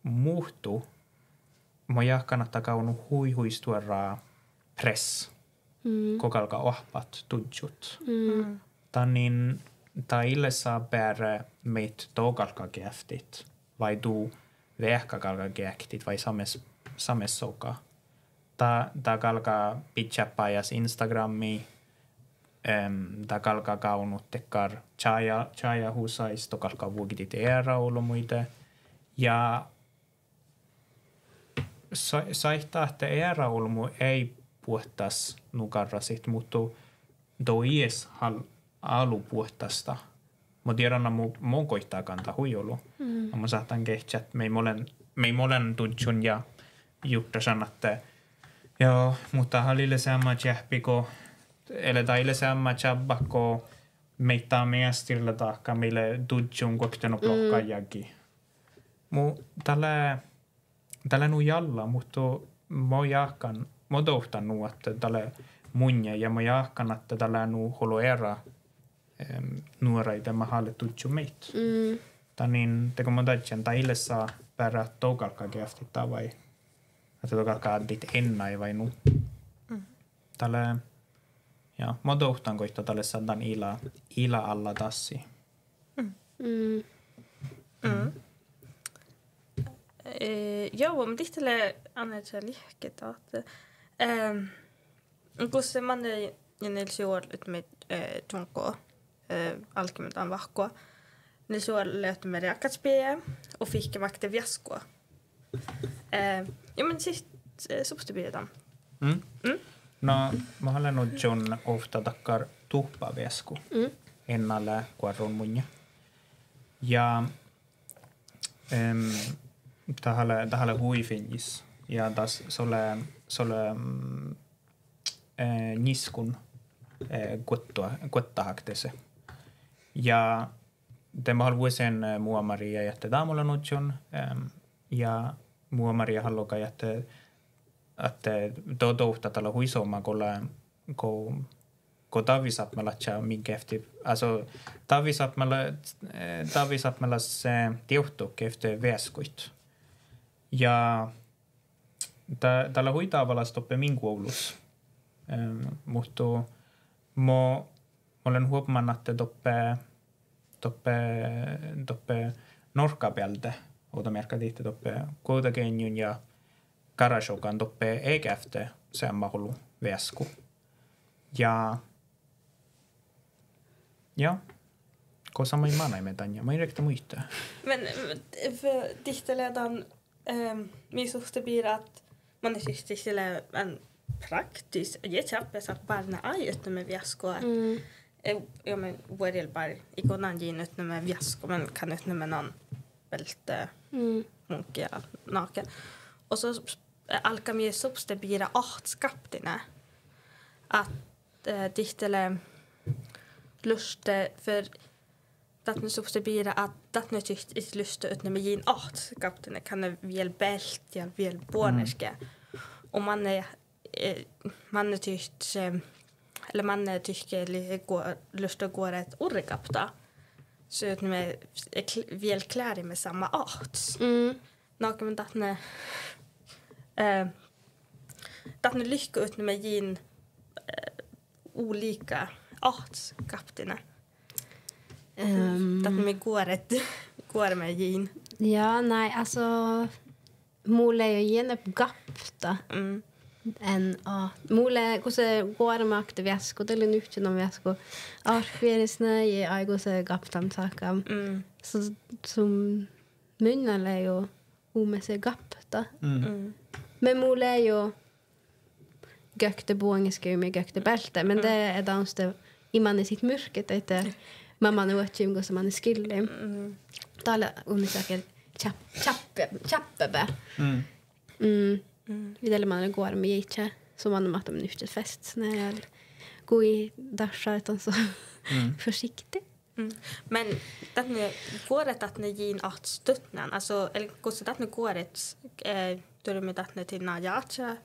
muhtu mä jahkan, että kaunu huistueraa press. Kokalka ohpat tudjut. Tannin ta ille saa bära meitä tokalka käftit vai tuu vehkakalka käftit vai sames soka. Ta kalka pitchappajas Instagrami ta kalka kaunut tekkar chaya husais to kalka vuokitit era olumuite ja saihtaa että era olumu ei puhtas nukarrasit mutta doies alu puhtasta. Mä tiedän, että mun koittaa kantaa huijolu. Mä saatan kehtsä, että me molen me molen tudjun ja Jutta sannatte, joo, mutta halille sama jähpiko, eli taille sama jabbako, meitä miestillä taakka, mille tudjun kohtenu blokkaajakin. Tällä nu jalla, mutta mä tohtan nu, että tällä munja, ja mä jahkan, että tällä nu holoera nuoreita mä halle tudju meitä. Niin, kun mä tajun, taille saa pärä toukalkaa käftitä vai, että toukalkaa dit ennai vai nu. Tällä, ja mä tohtan koittaa tälle saadaan ila alla tassi. Joo, men tihtele annetsa lihket att kun se man ei nels år ut med tunko alkementan vahkoa nels år löytyi med reakatspie och fick makte viaskoa. Ja men sist substitueran. No, mä olen nyt John ofta takkar tuhpaviesku ennalle kuorun munja. Ja tähän huifinjis ja taas sole niskun kuottahaktese. Ja tämä haluaisin Maria jätte daamulla nutjon ja Maria haluaa jätte että touhta tällä huisoma ko tavisapmella tjaa minkä efter alltså tavisapmella se tiuhtu efter väskuit. Ja tällä huitaavalla stoppe min koulus. Mutta mä olen huomannut, että toppe norkkapäältä, ota merkka tihti toppe koutakenjun ja karashokan toppe eikä efter samma hållu väsku. Ja koska mä ei med Tanja, mä ei riktigt muista. Men för dihteledan misuhte blir att man är dihtele en praktisk jätteappe så att barna är ute med viaskoa. Ja men vuodel bara ikonan gin ute med viasko men kan ute med någon välte munkia naken. Och så alkemi subste blir att skaptina att dihtele luste för att nu subste blir att det nu tyckt är luste ute med gin att skaptina kan väl bält ja väl borneske. Och man är tyckt eller man tycker lust att gå ett orrekapta så att med väl kläder med samma art. Något men att nu lycka ut med gin olika artskaptina. Att vi går med gin. Ja, nej, alltså mulle är ju gärna gapta. Mulle, kun se kuormakti viasko, teillä on yhtenä viasko arkvierisnä ja aiku se gaptam saakam. Sun mynnällä ei ole uume se gapta. Men mulle är ju gökte buongeskymi ja gökte bälte, men det är danste iman i sitt mörket, että mamma nu vet ju som man är skillig. Tala unisaker chappebe. Vidare man går med gitte som man matar med nyftet fest när jag går i dasha utan så försiktigt. Men att ni går att ni gin att stuttnan alltså eller går så att ni går ett då det med att ni till najacha.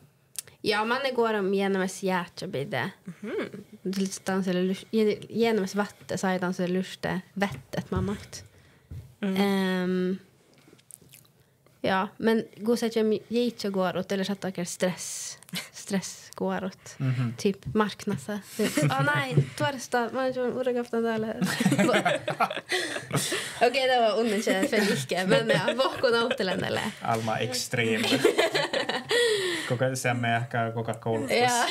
Ja, man går genom ett hjärta blir det. Distans eller genom ett vatten så är det så luste vettet man makt. Ja, men går så att jag gick går åt eller så att det stress går åt. Typ marknadsa. Nej, tvärstat man ju orgaftan där. Okej, det var underkänt för lika, men ja, våkon åtelen eller. Alma extrem. Koka se med Coca-Cola. Ja.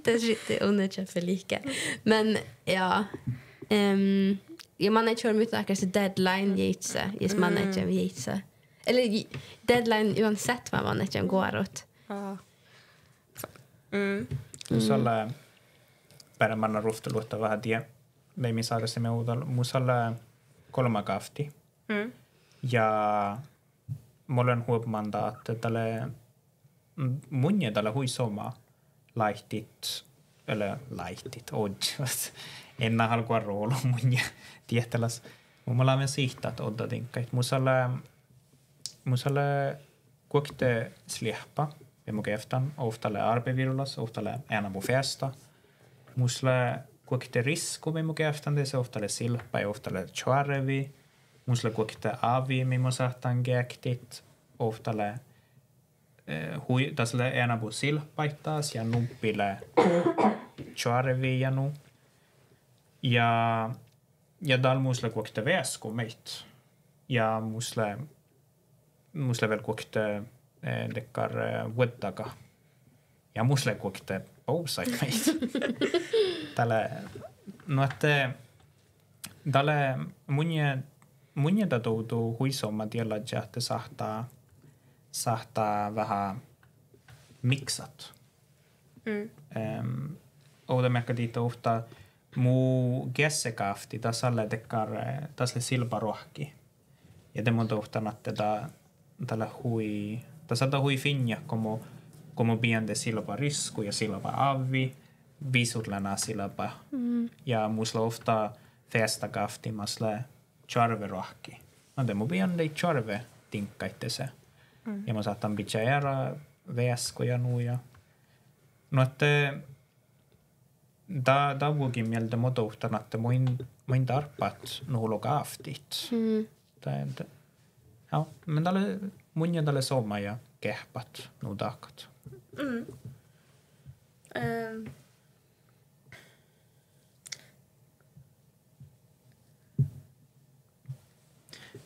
Det är underkänt för lika. Men ja, man är kör mycket akkurat deadline gitse, just man är inte gitse. Eller deadline uansett vad man inte går åt. Ja. Musalla pärmänä ruhtelutta vähän tie. Me min saada se me udal musalla kolmakafti. Ja mulla on huomanda, että tälle munje tälle huisoma laihtit, eller laihtit, odjat. En halua roolu munje tietäläs. Mulla on sihtat odda tinkkait. Musalle kuokte slieppa. Ja mun keftan oftalle arbevirullas, oftalle ena på festa. Musalle kuokte risku med mun keftan, det är oftalle silppa ja oftalle charvi. Musalle kuokte avi, min sahtan gektit. Oftalle tasle ena på silppaittas ja nuppile charvi ja nu. Ja dal musalle kuokte väsku meit. Ja musalle väl kuokte lekkar vuodaga. Ja musle kuokte pousait meitä. No että tälle munje toutuu huisomma tiellä, että sahtaa vähän miksat. Oudemekka tiitä uhta muu kessekafti tasalle tekkar tasle silparohki. Ja te monta uhtanat tällä hui tässä hui finja como piente silpa risku ja silpa avi visutlana silpa ja musla ofta festa kafti masle charve rohki. Ante mu piente charve tinkkaitte se. Ja mä saattan pitää vesku ja nuja. No että da vuokin mieltä motohtan että muin tarpat nuulo kaftit. Ja, men tälle munja tälle soma ja kehpat nuo takat.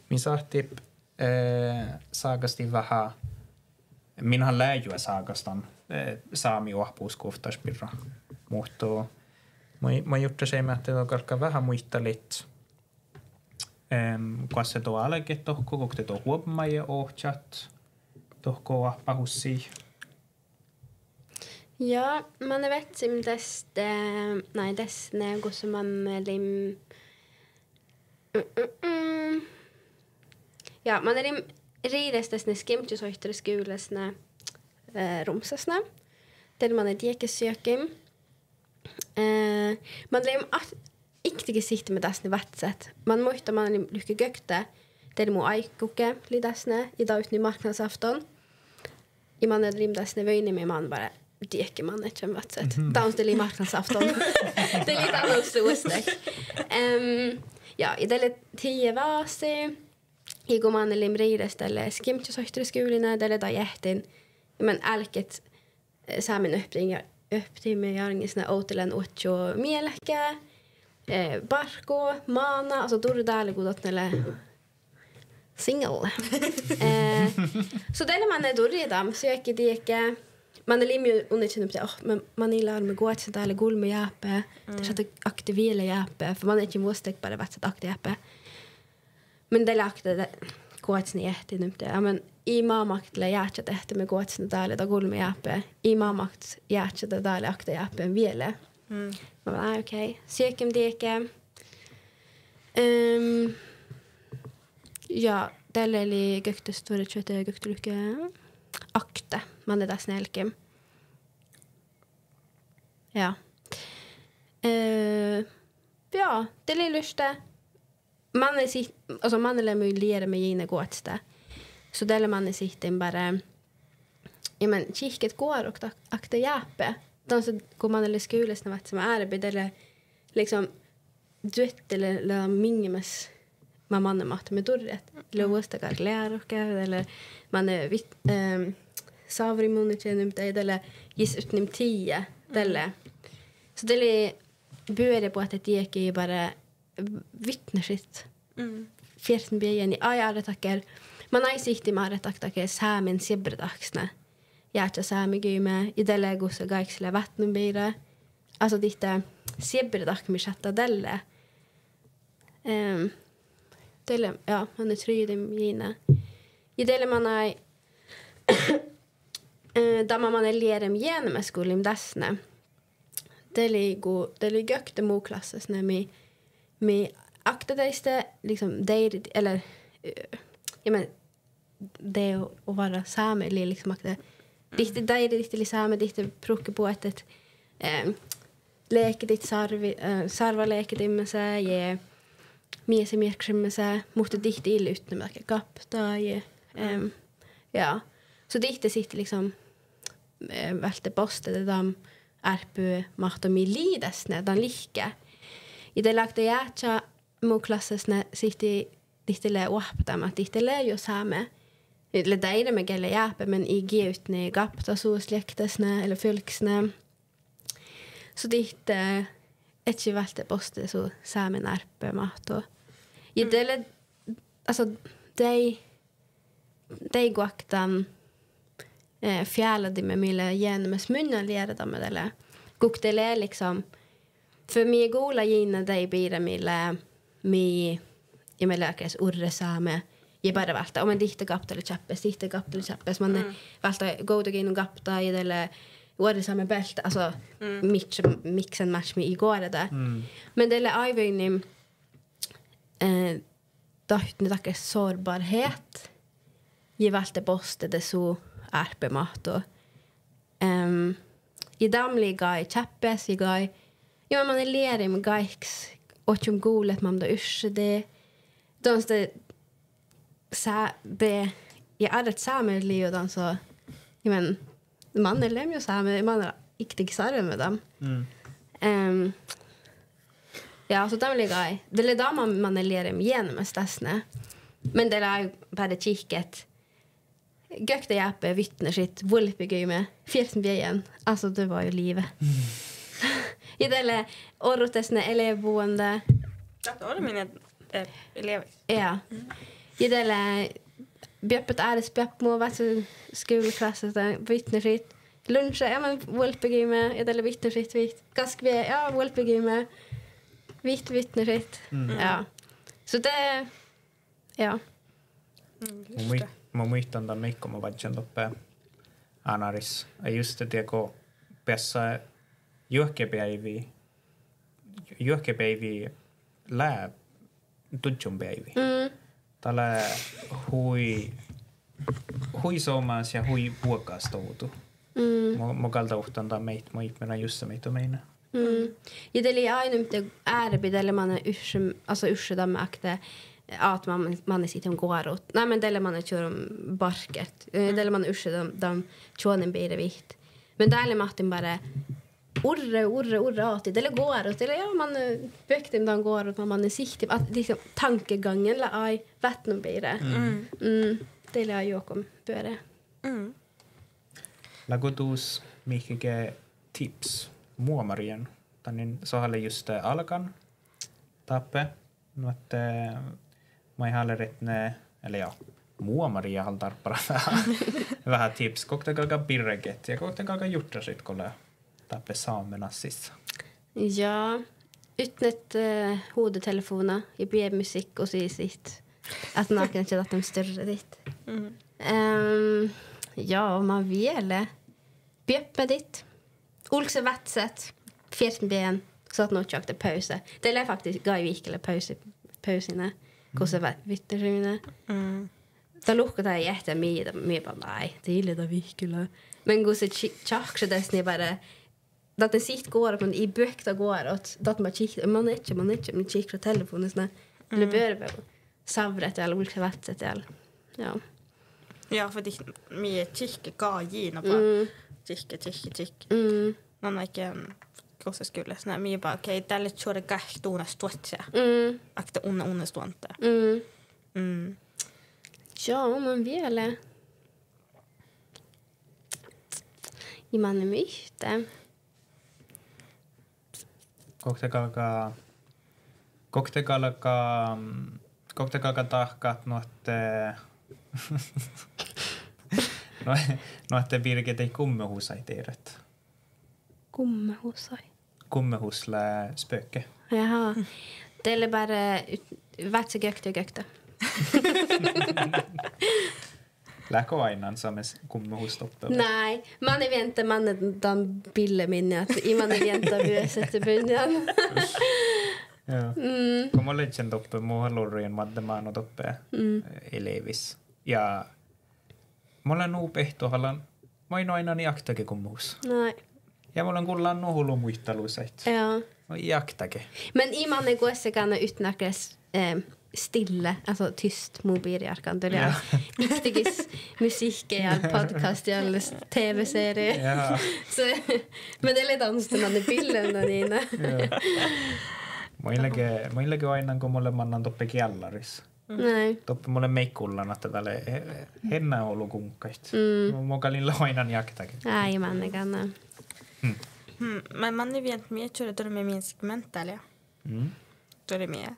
Min sahti saakasti vähän, minähän läjyä saakastan saami ohpuuskohtaspirra. Mutta mä juttu se, että on karkka vähän muistelit Kuassa tuo alke tohko, kokte tuo huomaa ja ohjat tohko pahussi? Ja, man vetsim tästä, näin tässä, kun man elim... Ja, man elim riidestäs ne skimtjusoihtariskuulasna rumsasna. Tällä man tiekessyökim. Man elim iktikin sihti me tässä ne vatsat. Man muista man elim lyhkä göktä. Tällä mun aikkuke li tässä ne. I dag utni marknadsafton. Ja man elim tässä ne vöinimi man bara tiekkiman etsen vatsat. Taunsteli marknadsafton. Det är lite annat suostek. Ja, i tälle 10 vaasi. I kun man elim riideställe skimtjusoihtariskuulina. Tälle ta jähtin. Men älket saamen öpptimme jarngisna outelen otjo mieläkää. Barko, maana, alltså tuli kudotnelle single. Så tällä man är durridam, så jag inte tiekää. Man är limju unnitsen men man illar med gå att täällä gulme jäpe. Det satt aktivera jäpe, för man är inte måste bara vara att aktivera. Men det lakte koetsni ehti nyt. Ja men i maamaktle jäätsä tehty me koetsni täällä ta gulme jäpe. I maamakt jäätsä täällä aktivera jäpe vielä. Mä vaan okei. Syökkäm tiekää. Ja tällä oli köktöstuoret ja köktölykää akte. Man är tässä nälkem. Ja. Ja, det är lusta. Man är sitt, alltså man är möjligare med gina gåtsta. Så där man är sitten bara ja men kiket går och akta jäpe. De så går man eller skolas när vart som arbete eller liksom duett eller mingemes man mannen mat med dorret. Låsta garläroka eller man är savri munitjenum eller gis utnim 10 eller så det är börja på att det gick ju bara vittnesitt. Fjärten björn i ajare tackar. Man har sikt i mare tackar saamen sibberdagsna. Jättä saamigyme i delle gussa gaiksle vattnumbeira. Alltså ditta sibberdag med chatta delle. Delle ja, man är trydem gina. I delle man är där man är lerem genom skolim dasne. Det ligger gökte moklasses när mi akta dejste liksom dejt eller ja men det att vara saame eli liksom att tihti taiditili saame tihti prukkipuotet leekitit sarvaleekitimmese ja miesimieksimmese mutta tihti illyttymäkä kaptaa ja så tihti sitten liksom välte postet de ärpy mahtomi liidesne dan lihke i det lagte jäätsä muu klassesne sitten tihti le uahpatama tihti le jo saame le teidemme kelle jääpä men i giutni kapta suuslektesne eller fylksne så tihti etsi välte postet så saamen ärpy mahto ja det alltså de guaktan fjällade med mille genemes munnen lärde med det kuktele liksom för mig gola gina de bira mille mi i med läkes urre saame ja bara valta om en dihte kaptele chappes man valta goda gin kapta i det urre saame bält alltså mixen match med igår det men det är ivning dahtne tack sårbarhet ge valta boste det så ärpemahto i damliga i chappes i gai ja man är läri med gaiks och golet man då usch det de sa det jag hade ett samhälle och de så jag men man är lämjo samma man är inte sarve med dem ja så damliga det är då man är läri med genom stasne men det är bara kicket gökte jäppe vittner sitt vulpegyme fjärsnbjejen alltså det var ju livet i det orrotesne elevboende det var mina elever ja i det bjöppet arbetsbjöppmo vad så skolklasser där vittner sitt lunch ja men vulpegyme i det vittner sitt vitt gaskve ja vulpegyme vittner sitt ja så det ja Mä muistan tämän Mikko, mä vaitsen toppe Anaris. Ja just det, kun päässä juohkepäiviä lää tudjunpäiviä. Tällä hui somas ja hui puokas toutu. Mä kalta uhtan tämän meitä, mä ihmena just se meitä meina. Ja det är aina inte ärpidelle man usse dem akte att man sitter och går åt. Nej men det man kör barket. Det man ursar de tjonen blir vitt. Men det är Martin bara orre att det går åt. Eller ja man bökte dem går åt man är siktig att liksom tankegången la aj vattnet blir det. Det är ju också börja. Lagotus mycket tips muomarien. Tännin sohalle just alkan tappe. No että mä ihan retne eller ja muomaria haltar bara vähän tips koktakalka pirreget ja koktakalka juttasit kolle tappe saamenassissa. Ja utnytt hodetelefona i bebmusik och sitt att naken inte att de större dit. Ja om man vill bjöppe dit olse vatset 14 ben så att något kökte pause. Det är faktiskt gajvik eller pausina. Kosse vitterina. Då lukkar det jättemycket med bara nej, det är lite vikula. Men gosse chakra det snä bara att det sitt går men i bökta går åt att man kikar man inte med kikar telefonen snä. Det bör väl savret eller olika vatset eller. Ja. Ja, för det med kikar gajina bara. Kikar. Man inte koska skulle snä mi bara okej tälle chore kahtuuna stuotse. Akta unne stuonte. Ja, man vill. I man är mycket. Koktekalka tahkat noette Birgit ei kummehusai tiedät. Kummehusle spöke. Jaha. Det är bara vätsägöktä. Läkö aina saames kummehustoppa? Nej, man är vänta man den bilden minne att i man är vänta vyöset i början. Ja. Kun mä olin sen toppe, mua lorrien matemaano toppe elevis. Ja mulla on nuu pehtohallan. Mä oon aina jaktakin kuin muus. Nej. Ja mulla on kuullaan nuhulu muistelusait. Ja. Mä jaktakin. Men i mannen kuitenkaan utnäkös stille, alltså tyst mobiljarkan. Det är viktigis musik ja podcast ja tv-serie. Ja. Så men det är lite anständigt bilden Nina. Ja. Muillekin aina kun mulle mannan toppe kiallaris. Nej. Toppe mulle meikkullan, että tälle hennä on ollut kunkkait. Mokalin lainan jaktakin. Nej, mannen kan. Men man är vänt mer tror det med min segment eller? Då är det mer.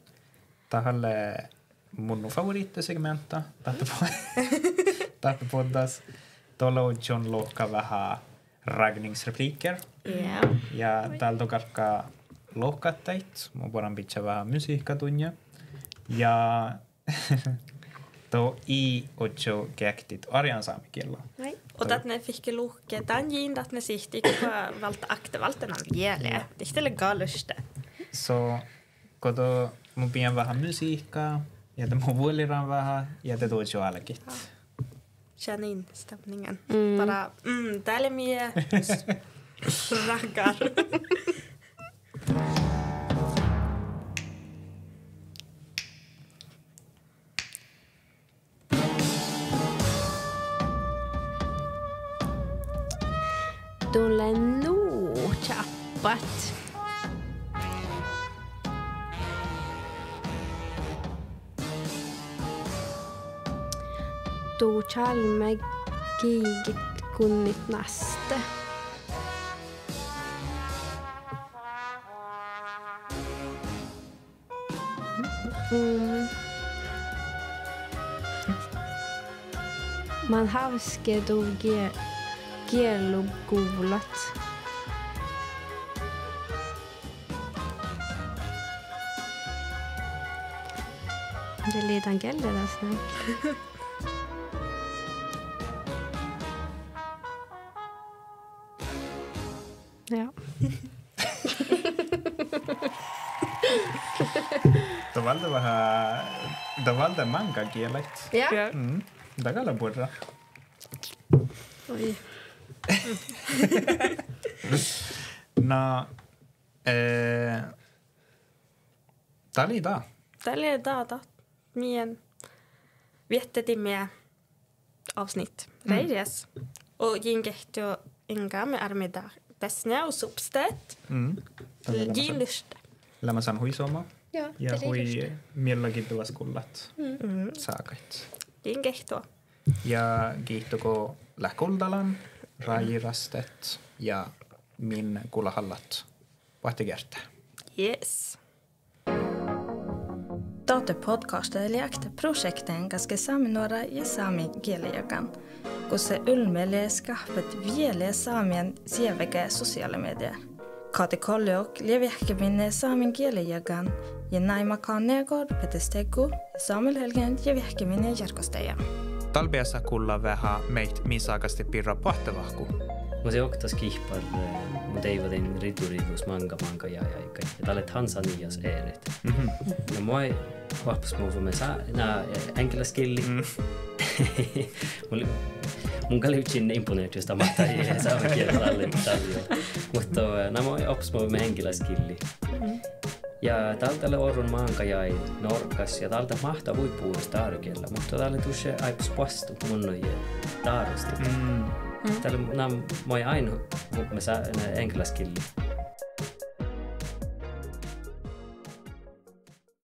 Tälle mun favorittisegmenta. Tahto poddas. Tuolla on John Lohka vähän ragningsrepliker. Ja. Ja täältä karkkaa lohkattait. Mä voidaan pitää vähän musiikkatunja. Ja i ocho käktit arjan saamikielellä. Och att ne fick luke den gin att ne sihti på valta aktevalten av vielä. Det är legaluste. Så kodo mun pidän vähän musiikkaa ja mun vuoliran vähän ja te tuot jo alkit. Känn in stämningen. Bara där är mer raggar. Tulee chappat. Tuu chalme kiigit kunnit naste. Man havske tuu kielukuulat. Det är lite angel det där snart. Ja. Det valde manga kielet. Ja. Det kan jag borra. Oj. No, tali da. Tällä data mien viettetimme avsnitt reis. Och ginkehti inga med armida täsnä och substet. Gilusta. Lämä san huisoma. Ja, Ja hui milloinkin tuoskullat saakait. Ginkehti. Ja kiihtoko lähkuldalan, rajirastet ja min kulahallat vahtikertaa. Yes. Tätä podcastia liekte projekten kanske saaminuora ja saami kielijakan, kun se ylmelee skahpet vielä saamien sieväkä sosiaalimedia. Kati kolleok lieviähkeminen saamen kielijakan ja naimakaan negor petestegu ja saamelhelgen lieviähkeminen järkosteja. Talbeassa kulla vähän meit misaakasti pirra pahtevahku. Mä se oktas kihpar, mutta ei vatin rituriivus manga ja kaikki. Ja tälle Tansanias eeret. Ja moi vahpas muuvamme nää enkeläskilli. Mun kaliutsin imponeet, josta mahtaa ei saa kielä tälle paljon. Mutta nämä moi oppas muuvamme enkeläskilli. Ja täältä orron manga jäi norkas ja täältä mahtaa huippuus tärkeällä. Mutta täältä tuossa aipas vastu mun noin taarosti. Tällä moi ainoa, mutta me saa enkeläskilli.